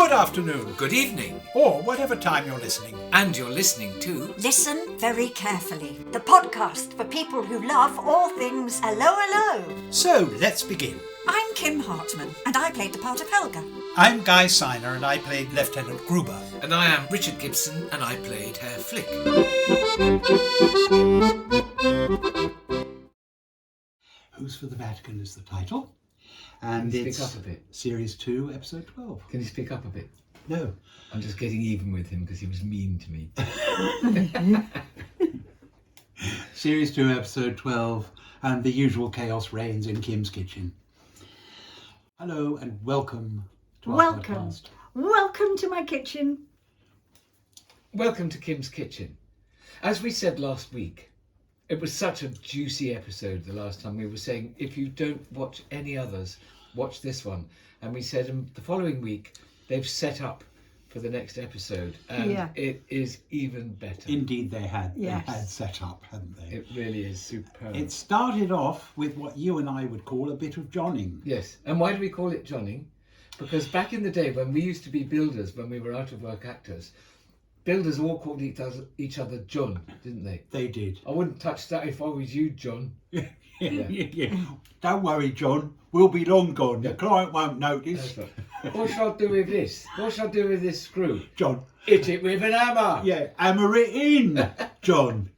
Good afternoon, Good evening. or whatever time you're listening. And you're listening to... Listen very carefully. The podcast for people who love all things Allo. So, let's begin. I'm Kim Hartman, and I played the part of Helga. I'm Guy Siner, and I played Lieutenant Gruber. And I am Richard Gibson, and I played Herr Flick. Who's for the Vatican is the title. And Can you it's speak up a bit? Series 2, Episode 12. Can you speak up a bit? No. I'm just getting even with him because he was mean to me. Series 2, Episode 12, and the usual chaos reigns in Kim's kitchen. Hello, and welcome to our podcast. Welcome to my kitchen. Welcome to Kim's Kitchen. As we said last week, it was such a juicy episode the last time. We were saying, if you don't watch any others, watch this one. And we said the following week, they've set up for the next episode. And it is even better. Indeed they had. Yes. They had set up, hadn't they? It really is superb. It started off with what you and I would call a bit of Johnning. Yes. And why do we call it Johnning? Because back in the day when we used to be builders, when we were out of work actors, builders all called each other John, didn't they? They did. I wouldn't touch that if I was you, John. Yeah. Don't worry, John. We'll be long gone. The client won't notice. That's right. What shall I do with this? What shall I do with this screw? John. Hit it with an hammer. Yeah, hammer it in, John.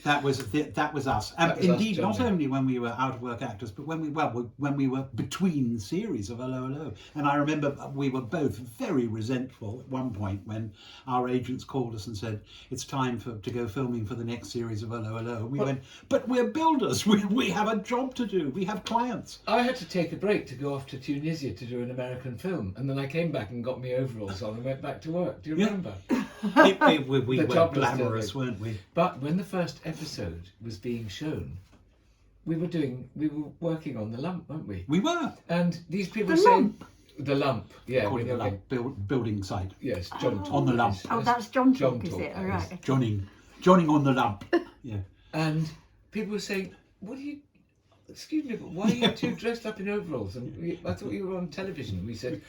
That was us. That was us, Indeed, John, not yeah. only when we were out of work actors, but when we were between series of Allo. And I remember we were both very resentful at one point when our agents called us and said it's time to go filming for the next series of Allo. And we went, but we're builders. We have a job to do. We have clients. I had to take a break to go off to Tunisia to do an American film, and then I came back and got my overalls on and went back to work. Do you remember? We The were job was glamorous, still weren't we? But when the first episode was being shown, we were working on the lump, weren't we? We were. And these people The saying lump? the lump, yeah, Calling we the know lump building site. Yes, John talk On the lump. is- Oh, that's John John talk, is talk, it? that All is. right. Johnning on the lump. Yeah. And people were saying, "What are you? Excuse me, but why are you two dressed up in overalls?" And I thought you were on television. And we said,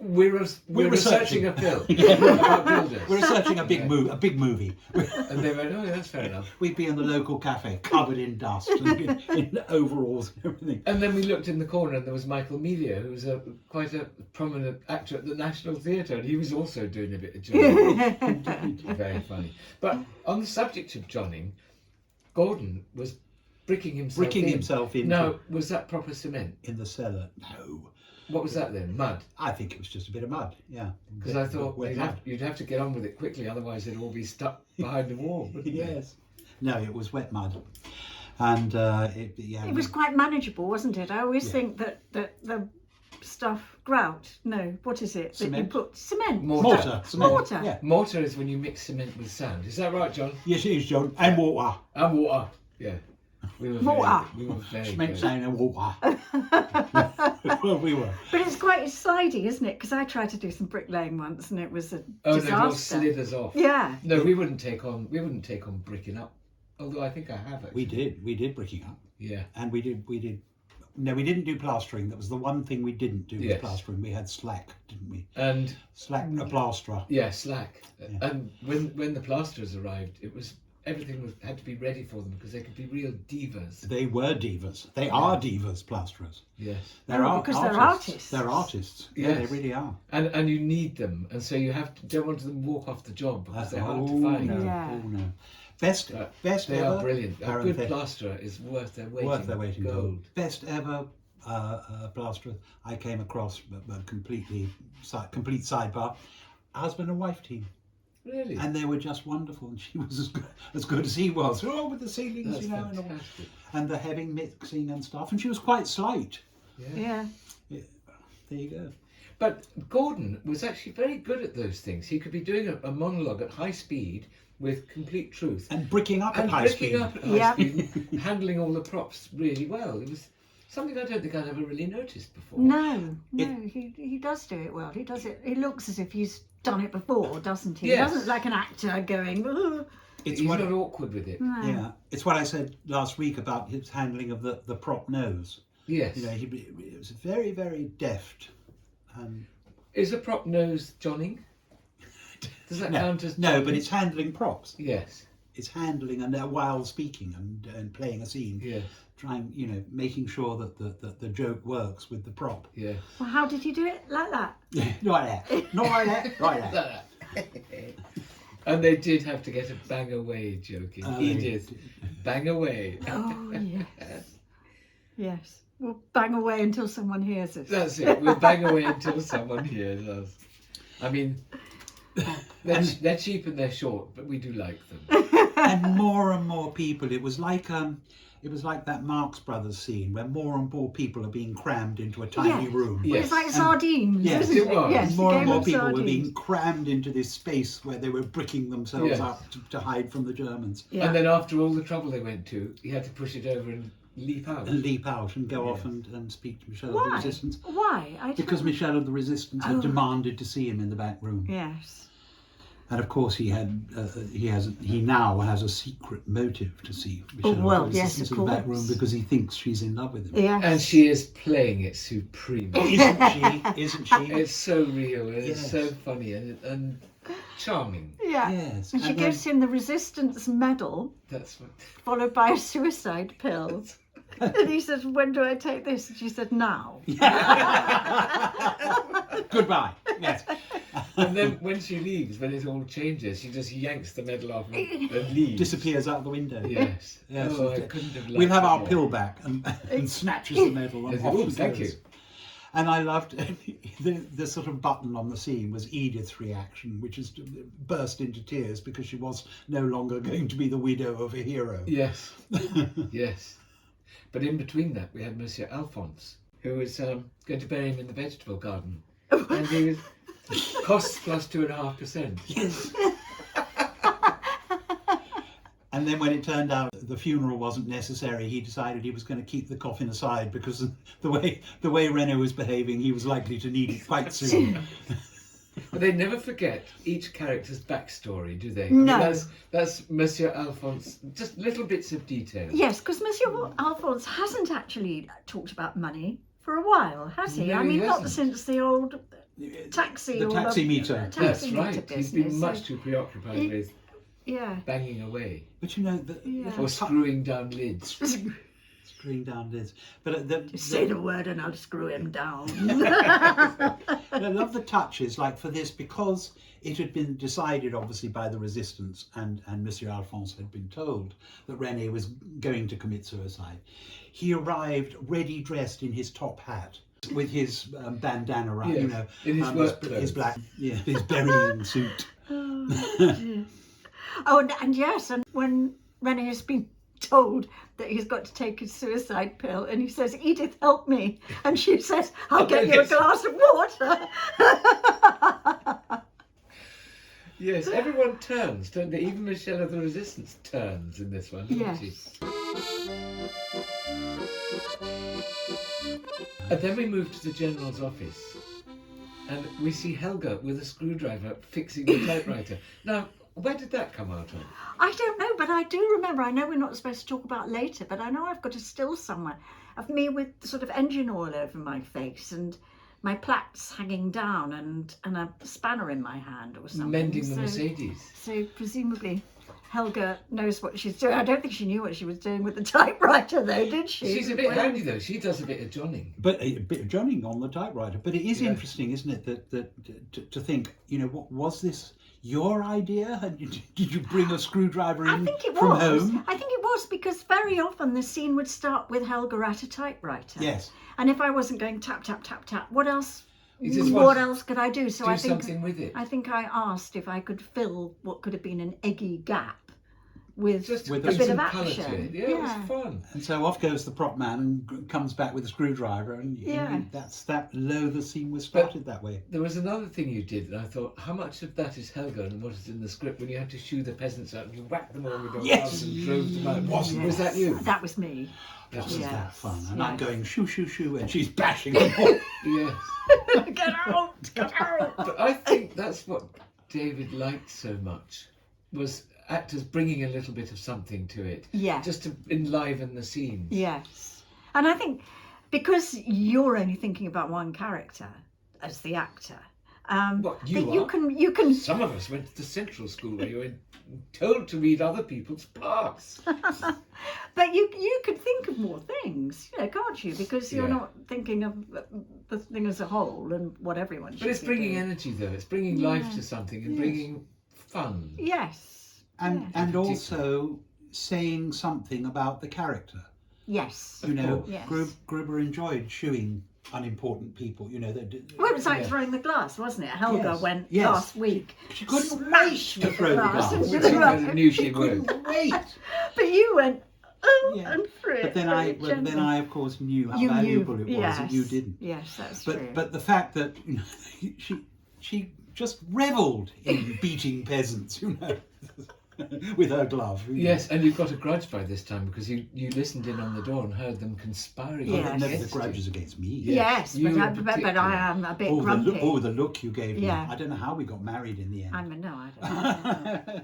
"We're researching a film about builders." We're researching a big movie. And they went, "Oh, yeah, that's fair enough." We'd be in the local cafe, covered in dust, and in overalls and everything. And then we looked in the corner, and there was Michael Melia, who was quite a prominent actor at the National Theatre, and he was also doing a bit of Johnning. Very funny. But on the subject of Johnning, Gordon was bricking himself in. Now, was that proper cement? In the cellar. No. What was that then? Mud? I think it was just a bit of mud, yeah. Because I thought Wet mud. you'd have to get on with it quickly, otherwise it'd all be stuck behind the wall, wouldn't it? Yes. No, it was wet mud. And It was quite manageable, wasn't it? I always think that the stuff, grout, no, what is it? That you Cement? put cement. Mortar. Cement. Mortar. Yeah. Mortar is when you mix cement with sand. Is that right, John? Yes, it is, John. And water. And water. Yeah. We were Water. very Cement, good. sand and water. Well, we were. But it's quite sidey, isn't it? Because I tried to do some bricklaying once and it was a Oh, disaster. they all slithers off. Yeah. No, we wouldn't take on bricking up. Although I think I have actually. We did bricking up. Yeah. And we didn't do plastering. That was the one thing we didn't do Yes. with plastering. We had slack, didn't we? And Slack, a plasterer. yeah, slack. Yeah. And when the plasterers arrived, everything had to be ready for them because they could be real divas. They were divas. They are divas, plasterers. Yes. Because they're artists. They're artists. Yeah, Yes. they really are. And you need them, and so you don't want them to walk off the job because they're hard to find. No. Yeah. Oh no. Best They ever. are brilliant. A good parenthetic, plasterer is worth their weight in in gold. gold. Best ever plasterer I came across, but complete sidebar. Husband and wife team. Really? And they were just wonderful, and she was as good as he was. Oh, with the ceilings, That's and all, fantastic. and the heavy mixing and stuff. And she was quite slight. Yeah. There you go. But Gordon was actually very good at those things. He could be doing a monologue at high speed with complete truth. And bricking up at And high bricking speed. up at high speed, handling all the props really well. It was something I don't think I'd ever really noticed before. No, he does do it well. He does it. He looks as if he's done it before, doesn't he? Yes. He doesn't like an actor going. "Ugh." It's He's what, not awkward with it. No. yeah, it's what I said last week about his handling of the prop nose. Yes. You know, he was very, very deft. Is a prop nose johnning? Does that count as No, johnning? but it's handling props. Yes. It's handling and while speaking and playing a scene. Yes. Trying, making sure that the joke works with the prop. Yeah. Well, how did you do it? Like that? Not like that. Not like that. Like that. And they did have to get a bang away joking. Edith, bang away. Oh, yes. Yes. We'll bang away until someone hears us. That's it. We'll bang away until someone hears us. I mean, they're cheap and they're short, but we do like them. And more people. It was like that Marx Brothers scene where more and more people are being crammed into a tiny room. Yes. It's like sardines, Yes, isn't it was. Yes, More a and game more of people were sardines. being crammed into this space where they were bricking themselves Yes. up to hide from the Germans. Yeah. And then after all the trouble they went to, he had to push it over and leap out. And leap out and go off and speak to Michelle of the Why? Resistance. Why? Because Michelle of the Resistance had demanded to see him in the back room. Yes. And of course he now has a secret motive to see Michelle well, of the yes, Resistance of in the back course. room because he thinks she's in love with him. Yes. And she is playing it supremely. Isn't she? Isn't she? It's so real and it's Yes. so funny and charming. Yeah. Yes. And she And gives him the Resistance Medal, That's what. followed by a suicide pill. And he says, "When do I take this?" And she said, "Now." Goodbye. Yes. And then when she leaves, when it all changes, she just yanks the medal off and leaves. Disappears out the window. Yes. Yes. Oh, I couldn't have liked We'll have it our more. pill back and snatches the medal and Yes, off oh, she thank goes. you. And I loved the sort of button on the scene was Edith's reaction, which is to burst into tears because she was no longer going to be the widow of a hero. Yes. Yes. But in between that, we had Monsieur Alphonse, who was going to bury him in the vegetable garden. And he was costs plus 2.5%. Yes. And then when it turned out the funeral wasn't necessary, he decided he was going to keep the coffin aside because the way René was behaving, he was likely to need it quite soon. But they never forget each character's backstory, do they? No. I mean, that's Monsieur Alphonse, just little bits of detail. Yes, because Monsieur Alphonse hasn't actually talked about money for a while, has he? No, I he mean, not hasn't. since the old taxi The or taxi meter. That's taxi meter right. He's been business. much too preoccupied with Yeah. banging away But you know, or screwing down lids. screwing down lids. But Say the word and I'll screw him down. I love the touches, like for this, because it had been decided, obviously, by the Resistance, and Monsieur Alphonse had been told that René was going to commit suicide. He arrived ready dressed in his top hat, with his bandana around, Yes, in his work his clothes. black, his burying suit. Oh, and yes, and when René has been told that he's got to take his suicide pill, and he says, "Edith, help me," and she says, "I'll get you a glass of water." Yes, everyone turns, don't they? Even Michelle of the Resistance turns in this one, doesn't she? Yes. And then we move to the General's office and we see Helga with a screwdriver fixing the typewriter. Now, where did that come out of? I don't know, but I do remember. I know we're not supposed to talk about later, but I know I've got a still somewhere of me with sort of engine oil over my face and my plaits hanging down and a spanner in my hand or something. Mending the Mercedes. So presumably Helga knows what she's doing. I don't think she knew what she was doing with the typewriter, though, did she? She's a bit handy though. She does a bit of johnning. But a bit of johnning on the typewriter. But it is Yeah. interesting, isn't it, that to think, what was this your idea? Did you bring a screwdriver I in think it from was. home? I think it was because very often the scene would start with Helga at a typewriter. Yes. And if I wasn't going tap tap tap tap, what else? You just What want else could I do? So do I think something with it. I think I asked if I could fill what could have been an eggy gap with, Just With a bring bit some of colour action. to it. Yeah, it was fun. And so off goes the prop man and comes back with a screwdriver, and Yeah. that's the scene was started that way. There was another thing you did, and I thought, how much of that is Helga and what is in the script when you had to shoo the peasants out and you whacked them all with your Yes. gloves and drove them out? Wasn't Was that you? That was me. Wasn't Yes. that fun? And Yes. I'm going shoo shoo shoo, and she's bashing them all. Yes. Get out! Get out! But I think that's what David liked so much, was actors bringing a little bit of something to it. Yeah. Just to enliven the scenes. Yes. And I think because you're only thinking about one character as the actor, What, that you are? you can Some of us went to the central school where you were told to read other people's parts. but you could think of more things, can't you? Because you're Yeah. not thinking of the thing as a whole and what everyone should But it's be bringing doing. energy, though. It's bringing life to something and Yes. bringing fun. Yes. And yes. also saying something about the character. Yes. course. Yes. Gruber enjoyed shooing unimportant people. They did. Well, it was like Yeah. throwing the glass, wasn't it? Helga Yes, went yes. last week. She couldn't Smash wait to with throw the glass. into Which the she glass. knew she would. Couldn't wait. But you went, Yeah. and threw it. But then very gently. I of course knew how You valuable knew, it was, and you didn't. Yes, that's true. But the fact that she just revelled in beating peasants, with her glove. Yes, and you've got a grudge by this time because you listened in on the door and heard them conspiring. Well, Yes. never the against you. grudges against me. yes, you but in I particular. am a bit Oh, grumpy. the look you gave me. Yeah. I don't know how we got married in the end. I don't know.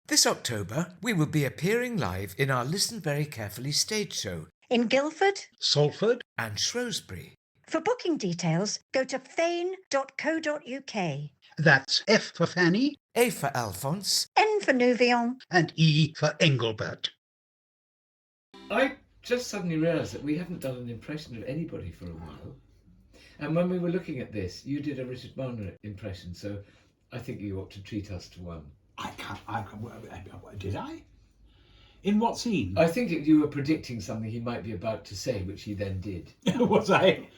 This October, we will be appearing live in our Listen Very Carefully stage show In Guildford, Salford? and Shrewsbury. for booking details, go to fane.co.uk. That's F for Fanny A for Alphonse. N for Nouvion. and E for Engelbert. I just suddenly realised that we haven't done an impression of anybody for a while. And when we were looking at this, you did a Richard Marner impression, so I think you ought to treat us to one. Did I? In what scene? I think that you were predicting something he might be about to say, which he then did. Was I?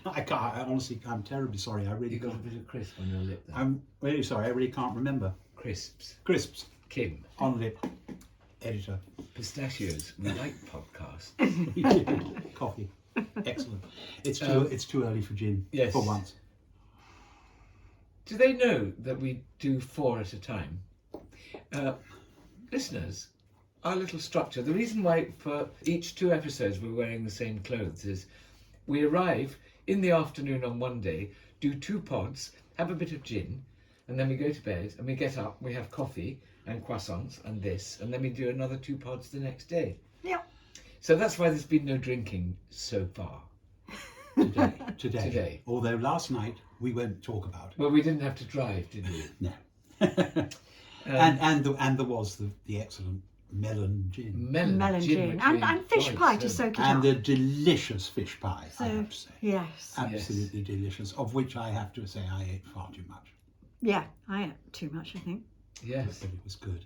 I can't. Honestly, I'm terribly sorry. I really You got a can't. bit of crisp on your lip there. I'm really sorry. I really can't remember. Crisps. Crisps Kim. on lip. Editor. Pistachios. We like podcasts. Coffee. Excellent. It's too early for gin. Yes. For once. Do they know that we do 4 at a time? Listeners, our little structure, the reason why for each 2 episodes we're wearing the same clothes is we arrive in the afternoon on one day, do 2 pods, have a bit of gin, and then we go to bed and we get up, we have coffee and croissants and this, and then we do another 2 pods the next day. Yeah. So that's why there's been no drinking so far. Today. Although last night we won't talk about it. Well, we didn't have to drive, did we? No. and there was the excellent melon gin. Melon gin. which And, we and fish enjoyed pie to so soak it And up. the delicious fish pie, I have to say. Yes. Absolutely delicious, of which I have to say I ate far too much. Yeah, I ate too much, I think. Yes. But it was good.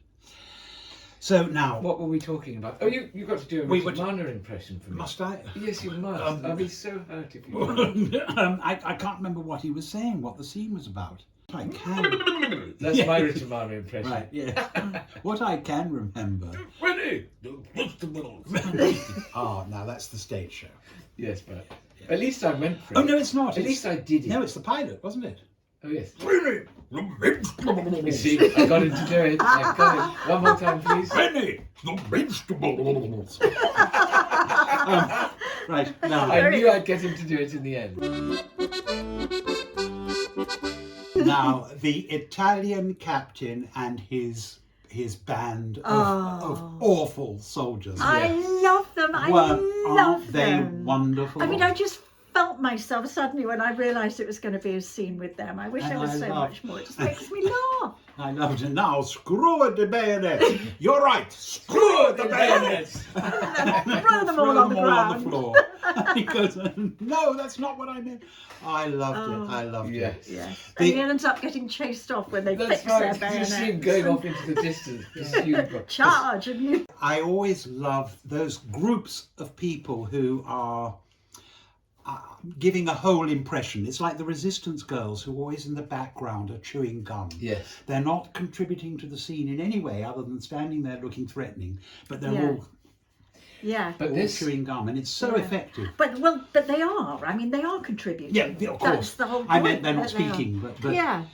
So now, What were we talking about? Oh, you got to do a We Richard were- Marner impression for me. must I? Yes, you must. I'll be so hurt if you don't. I can't remember what he was saying, what the scene was about. I can. That's Yeah. my Richard Marner impression. Right, yeah. What I can remember. René! Now that's the stage show. Yes, but at least I went for it. Oh, no, it's not. At least I did it. No, it's the pilot, wasn't it? Oh, yes. You see, I got him to do it. I got it. One more time, please. Fanny, the vegetables. Right, now. I knew I'd get him to do it in the end. Now, the Italian captain and his band of awful soldiers. I love them. I Aren't love they them. wonderful? I mean, I just felt myself suddenly when I realised it was going to be a scene with them. I wish And there was I so love- much more. It just makes me laugh. I loved it. Now, screw it, the bayonet. You're right. Screw it, the bayonet. Throw them all on the ground. floor. Because, no, that's not what I meant. I loved it. I loved Yes. it. Yeah. The- And he ends up getting chased off when they That's fix right. their You see him bayonets. going off into the distance. Pursued. Charge and you. I always love those groups of people who are giving a whole impression. It's like the resistance girls who always in the background are chewing gum. Yes. They're not contributing to the scene in any way other than standing there looking threatening, but they're Yeah. all Yeah. But all this, chewing gum, and it's so Yeah. effective. But they are. I mean, they are contributing. Yeah, of course. That's the whole point. I meant they're not that they are. speaking, but Yeah,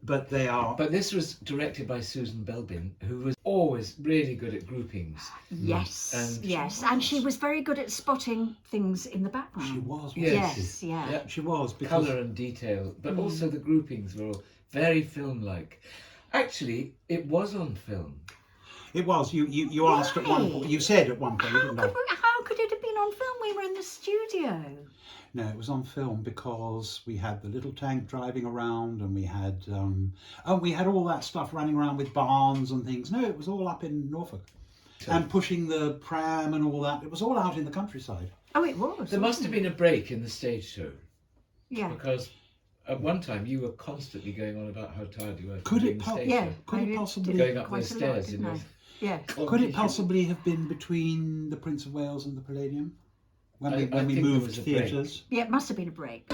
but they are. but this was directed by Susan Belbin, who was always really good at groupings. yes, And- yes, and she was very good at spotting things in the background. She was. Wasn't Yes, she? yeah. Yeah. She was because Colour and detail, but also the groupings were all very film-like. Actually, it was on film. it was. You asked at one point. You said at one point, didn't I? How could it have been on film? We were in the studio. No, it was on film because we had the little tank driving around, and we had all that stuff running around with barns and things. No, it was all up in Norfolk, and pushing the pram and all that. It was all out in the countryside. Oh, it was. There must have been a break in the stage show Yeah. because at one time you were constantly going on about how tired you were. from Could doing it the po- stage Yeah. show. Could I it did possibly- Going up quite those a lot, stairs, didn't you know. I? Yeah. Could it possibly have been between the Prince of Wales and the Palladium when I we think there moved was a break. theatres? Yeah, it must have been a break.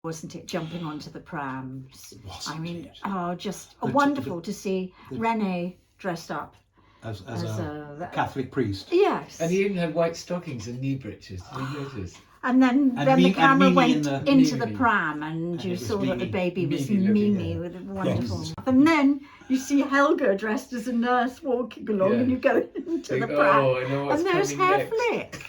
Wasn't it, jumping onto the prams? Wasn't I mean, it? oh, just The- wonderful to see the- René dressed up As as a a... Catholic priest. Yes. And he even had white stockings and knee breeches. Did you notice? And then And the Mimi camera in went the- into the Mimi. pram, and And you it was saw that the Mimi. baby was Mimi looking Mimi at with it. a wonderful. Yes. And then you see Helga dressed as a nurse walking along, Yeah. and you go into Think, the pram, oh, I know what's and there's coming Hair next. Flick,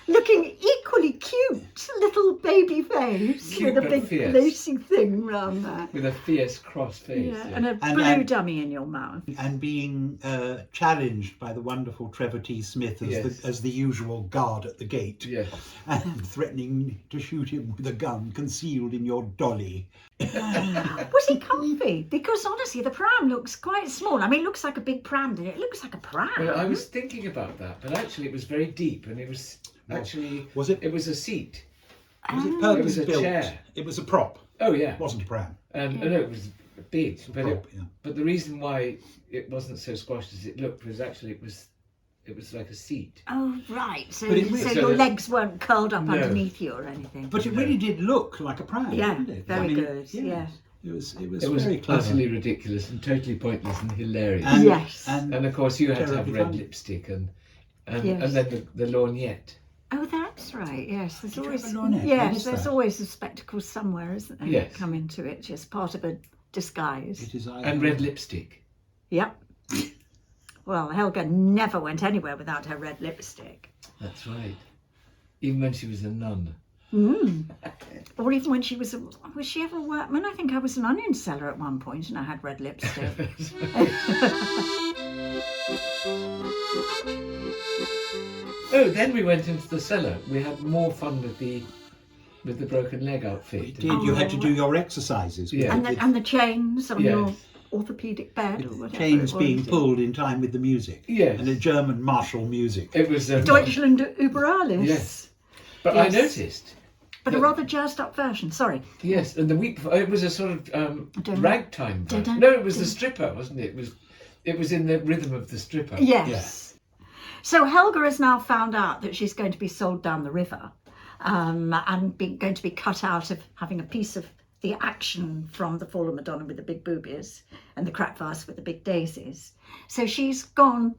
looking equally cute, little baby face Cute with a but big fierce. lacy thing round there. With a fierce cross face. Yeah, yeah. and a And blue then- dummy in your mouth. And being challenged by the wonderful Trevor T. Smith as, Yes. as the usual guard at the gate, Yeah. and threatening to shoot him with a gun concealed in your dolly. Was he comfy? Because honestly, the pram looks quite small. I mean, it looks like a big pram, but it looks like a pram. Well, I was thinking about that, but actually it was very deep, and it was actually Was it? it was a seat. Was it It was purpose a built? chair. It was a prop. Oh yeah, It wasn't a pram. and no, it was big, A but prop, yeah. but the reason why it wasn't so squashed as it looked was actually it was like a seat. Oh, right. So, But it so really- your that- legs weren't curled up No. underneath you or anything. But it really did look like a pram, Yeah, didn't it? very good, yeah. It was It was very clever. utterly ridiculous and totally pointless and hilarious. And, Yes. And, And of course, you had to have terribly red funny. lipstick and Yes. then the lorgnette. Oh, that's right. Yes, there's Did you always have a lorgnette? What yes, is there's that? always a spectacle somewhere, isn't there? Yes. Come into it, just part of a disguise. it is And red lipstick. Yep. Well, Helga never went anywhere without her red lipstick. That's right. Even when she was a nun. Or even when she was she ever a workman? I think I was an onion seller at one point, and I had red lipstick. Oh, then we went into the cellar. We had more fun with the broken leg outfit. You did. You had to do your exercises. Yeah. and the chains on Yes. your orthopedic bed or whatever. Chains it was. being pulled in time with the music. Yes. And the German martial music. It was Deutschland über alles. Yes. But I Yes. noticed. But a rather jazzed up version. Sorry. Yes, and the week before it was a sort of Dun- ragtime version. dun- No, it was the stripper, wasn't it? It was in the rhythm of the stripper. Yes. So Helga has now found out that she's going to be sold down the river, and going to be cut out of having a piece of the action from the Fallen Madonna with the big boobies and the crack vase with the big daisies. So she's gone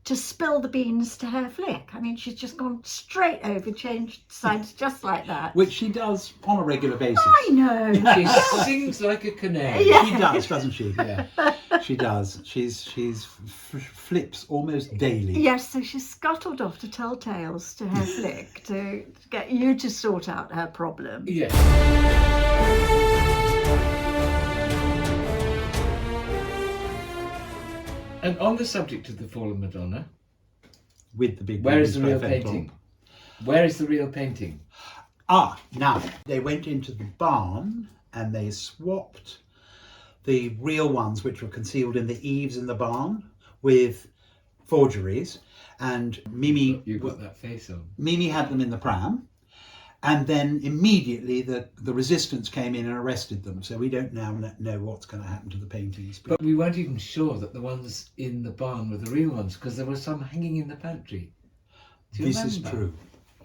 to spill the beans to Hair Flick. I mean, she's just gone straight over, changed sides just like that. Which she does on a regular basis. I know. She sings like a canary. Yeah. She does, doesn't she? Yeah. She does. She's flips almost daily. Yes, so she's scuttled off to tell tales to Hair Flick to get you to sort out her problem. Yes. And on the subject of the Fallen Madonna, With the big where is the boobies real by Fenton. painting? Where is the real painting? Now they went into the barn and they swapped the real ones, which were concealed in the eaves in the barn, with forgeries. And Mimi You got that face on. Mimi had them in the pram, and then immediately the resistance came in and arrested them. So we don't now know what's going to happen to the paintings. But we weren't even sure that the ones in the barn were the real ones because there were some hanging in the pantry. Do you this is remember? true.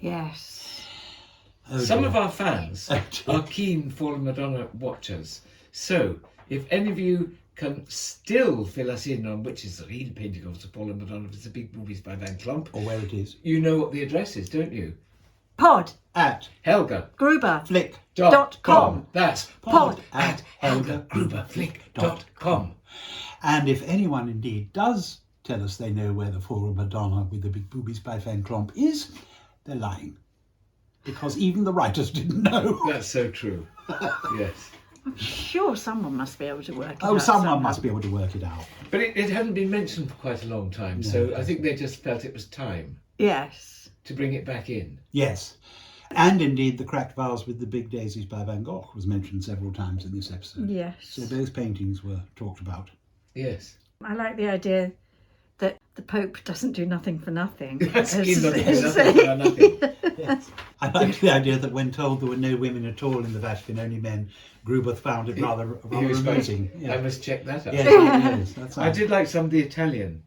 Yes. Oh, Some dear. of our fans Oh, dear. are keen Fallen Madonna watchers. So, if any of you can still fill us in on which is the real painting of the Fallen Madonna, if it's the big movies by Van Klomp, Or where it is. you know what the address is, don't you? Pod, At Helga. Gruber, Flick. .com. That's Pod at helgagruberflick.com. And if anyone indeed does tell us they know where the Fallen Madonna with the big boobies by Van Klomp is, they're lying. Because even the writers didn't know. That's so true. Yes. I'm sure someone must be able to work it Oh, out. someone somehow. must be able to work it out. But it hadn't been mentioned for quite a long time, No, so it I think they just felt it was time Yes. to bring it back in. Yes. And indeed, the cracked vase with the big daisies by Van Gogh was mentioned several times in this episode. Yes. So those paintings were talked about. Yes. I like the idea that the Pope doesn't do nothing for nothing. That's As- keen, nothing, as- nothing, for nothing. Yes. I like the idea that when told there were no women at all in the Vatican, only men, Gruber found it rather He was right. amusing. I must check that out. Yes, it is. That's I did like some of the Italian.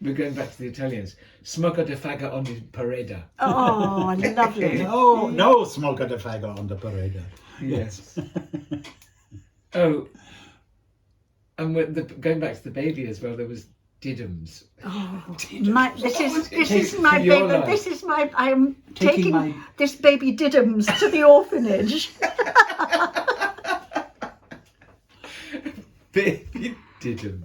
We're going back to the Italians. Smugger de faga on the pareda. Oh, lovely. Oh, no smoker de fago on the parade. Yes. Oh, and going back to the baby as well, there was diddums. Oh, Diddums. this is my Your baby. life. This is my. I am Taking taking my- this baby Diddums to the orphanage. Baby diddums.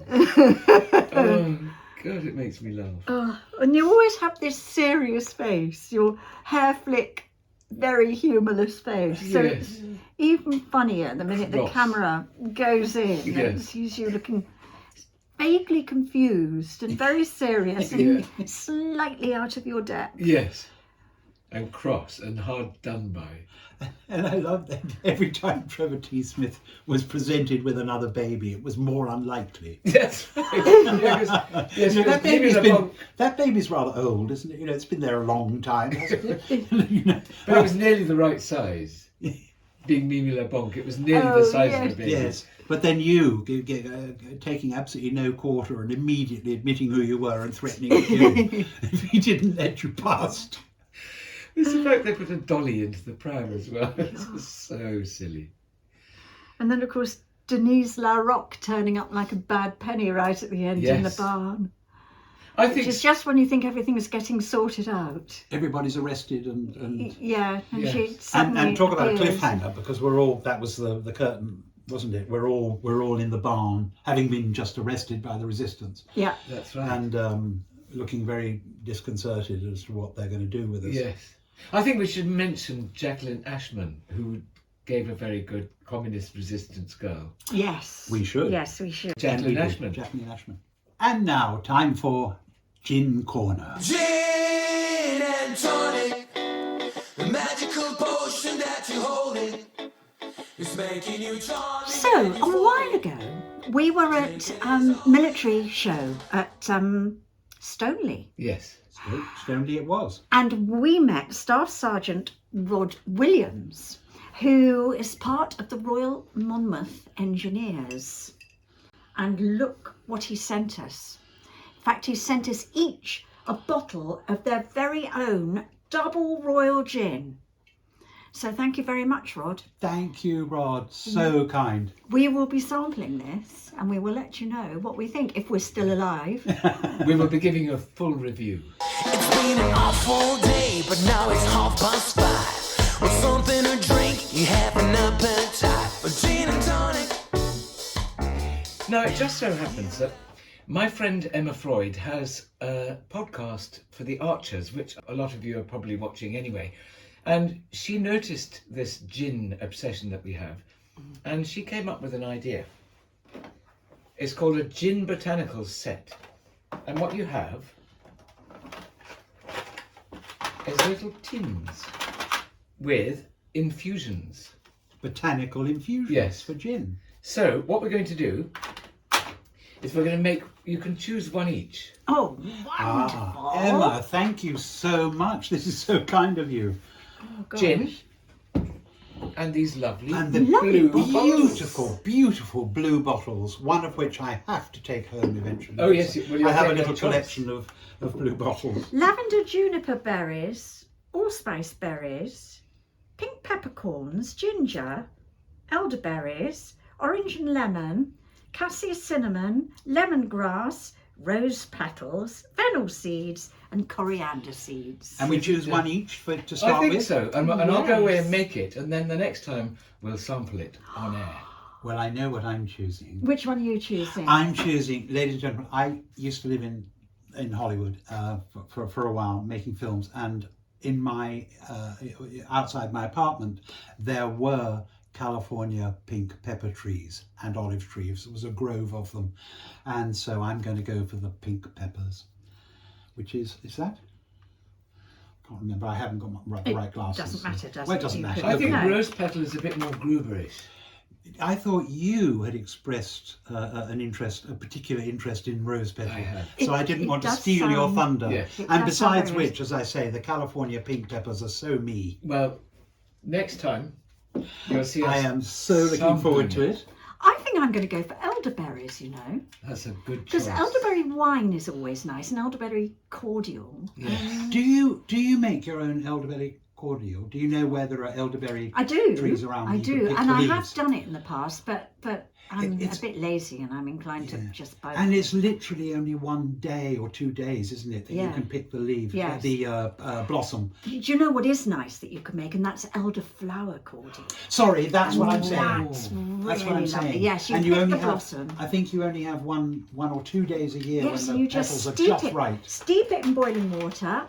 Oh, God, it makes me laugh. Oh, and you always have this serious face. Your hair flick, very humorless face. So Yes. it's even funnier the minute the Cross. camera goes in. Yes. It sees you looking vaguely confused and very serious and slightly out of your depth. Yes. And cross and hard done by. And I love that every time Trevor T. Smith was presented with another baby, it was more unlikely. Yes. Yes. Yes. You know, Yes. that baby's rather old, isn't it? You know, it's been there a long time, hasn't it? You know, But it was nearly the right size. Being Mimi LeBlanc, it was nearly the size of the baby. yes. But then you taking absolutely no quarter and immediately admitting who you were and threatening to kill him if he didn't let you past. It's the fact they put a dolly into the pram as well. It's just so silly. And then, of course, Denise LaRocque turning up like a bad penny right at the end in the Yes. barn. I Which think is just when you think everything is getting sorted out. Everybody's arrested and Yeah, and Yes. she suddenly and talk about a appears. cliffhanger, because we're all, that was the curtain, wasn't it? We're all in the barn, having been just arrested by the resistance, Yeah, that's right. and looking very disconcerted as to what they're going to do with us. Yes. I think we should mention Jacqueline Ashman, who gave a very good communist resistance girl. yes. We should. Yes, we should. Jacqueline And we did, Ashman. Jacqueline Ashman. And now, time for Gin Corner. Gin and tonic, the magical potion that you hold it, is making you tonic. So, a while ago, we were at military show at Stoneleigh, Yes. Stoneleigh it was. and we met Staff Sergeant Rod Williams, who is part of the Royal Monmouth Engineers. And look what he sent us. In fact, he sent us each a bottle of their very own double royal gin. So thank you very much, Rod. Thank you, Rod. So kind. We will be sampling this and we will let you know what we think if we're still alive. We will be giving you a full review. It's been an awful day, but now it's 5:30. With something to drink, you have an appetite for gin and tonic. Now, it just so happens that my friend Emma Freud has a podcast for the Archers, which a lot of you are probably watching anyway. And she noticed this gin obsession that we have, and she came up with an idea. It's called a gin botanicals set. And what you have is little tins with infusions. Botanical infusions Yes. for gin. So what we're going to do is we're going to make, you can choose one each. Oh, wonderful. Emma, thank you so much. This is so kind of you. Oh, gosh. Gin and these lovely And the Lovely blue beautiful, beautiful blue bottles, one of which I have to take home eventually. Oh, yes, well, you'll I have a take little that choice. collection of blue bottles. Lavender juniper berries, allspice berries, pink peppercorns, ginger, elderberries, orange and lemon, cassia cinnamon, lemongrass, rose petals, fennel seeds, and coriander seeds. And we choose one each to start I think with? so, and I'll go away and Yes. make it, and then the next time we'll sample it on air. Well, I know what I'm choosing. Which one are you choosing? I'm choosing, ladies and gentlemen, I used to live in Hollywood for a while, making films, and in my outside my apartment there were California pink pepper trees and olive trees. There was a grove of them. And so I'm going to go for the pink peppers, which is that? Can't remember. I haven't got the right glasses. Doesn't matter, does Well, it? it doesn't You matter. could- I think No. rose petal is a bit more Gruberish. I thought you had expressed a particular interest in rose petal. I have. So I It- didn't it want to does steal your sound- thunder. Yes. It And does sound besides very- which, as I say, the California pink peppers are so me. Well, next time you'll see us. I am so looking forward to sampling it. I think I'm going to go for elderberries, you know, That's a good choice. because elderberry wine is always nice, and elderberry cordial. Yes. Do you make your own elderberry cordial? Do you know where there are elderberry I do. trees around? I that you do, can pick and the I have leaves? done it in the past, but I'm It's- a bit lazy, and I'm inclined to Yeah. just buy. And them. it's literally only 1 day or 2 days, isn't it, that you Yeah. can pick the leaf, Yes. the blossom. Do you know what is nice that you can make, and that's elderflower cordial. Sorry, that's what I'm And saying. That's really That's what I'm lovely. saying. Yes, you and pick you only the have, blossom. I think you only have one or 2 days a year Yes, when and the you just petals are steep just it. right. Steep it in boiling water.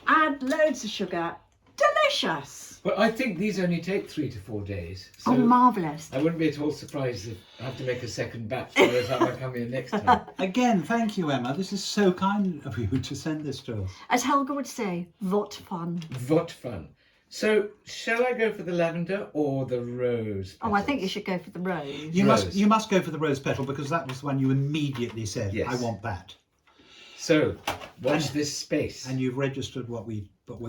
Add loads of sugar. Delicious. But I think these only take 3 to 4 days. So Oh, marvellous. I wouldn't be at all surprised if I have to make a second batch by the time I come here next time. Again, thank you, Emma. This is so kind of you to send this to us. As Helga would say, what fun. What fun. So, shall I go for the lavender or the rose? Oh, I think you petals? should go for the rose. You Rose. must go for the rose petal because that was the one you immediately said, Yes. I want that. So, watch this space. And you've registered what we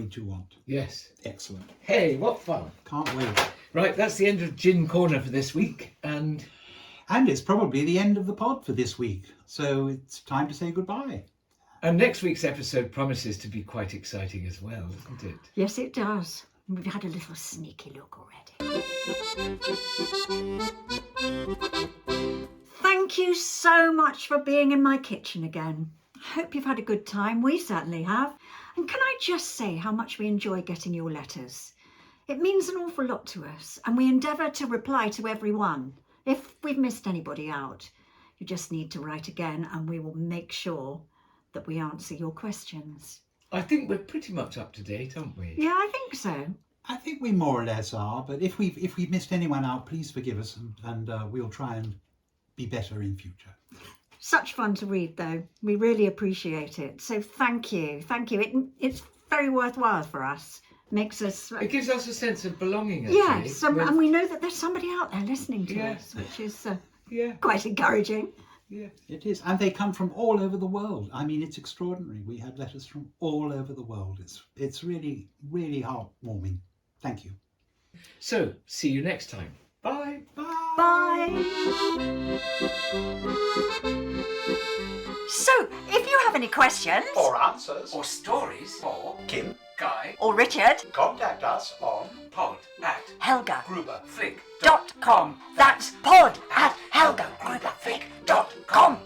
do want. Yes. Excellent. Hey, what fun. Can't wait. Right, that's the end of Gin Corner for this week. And And it's probably the end of the pod for this week. So it's time to say goodbye. next week's episode promises to be quite exciting as well, doesn't it? Yes, it does. We've had a little sneaky look already. Thank you so much for being in my kitchen again. I hope you've had a good time. We certainly have. And can I just say how much we enjoy getting your letters? It means an awful lot to us, and we endeavour to reply to every one. If we've missed anybody out, you just need to write again, and we will make sure that we answer your questions. I think we're pretty much up to date, aren't we? Yeah, I think so. I think we more or less are, but if we've missed anyone out, please forgive us and we'll try and be better in future. Such fun to read, though. We really appreciate it. So thank you. Thank you. It's very worthwhile for us. Makes us... It gives us a sense of belonging, actually. Yes, and we know that there's somebody out there listening to Yeah. us, which is Yeah, quite encouraging. yeah. It is, and they come from all over the world. I mean, it's extraordinary. We had letters from all over the world. It's really, really heartwarming. Thank you. So, see you next time. Bye. Bye. Bye. So, if you have any questions, For answers, Or stories. Or Kim, Guy. or Richard, contact us on Pod at Helga. Gruber. Flick. .com. That's pod at helgagruberflick.com.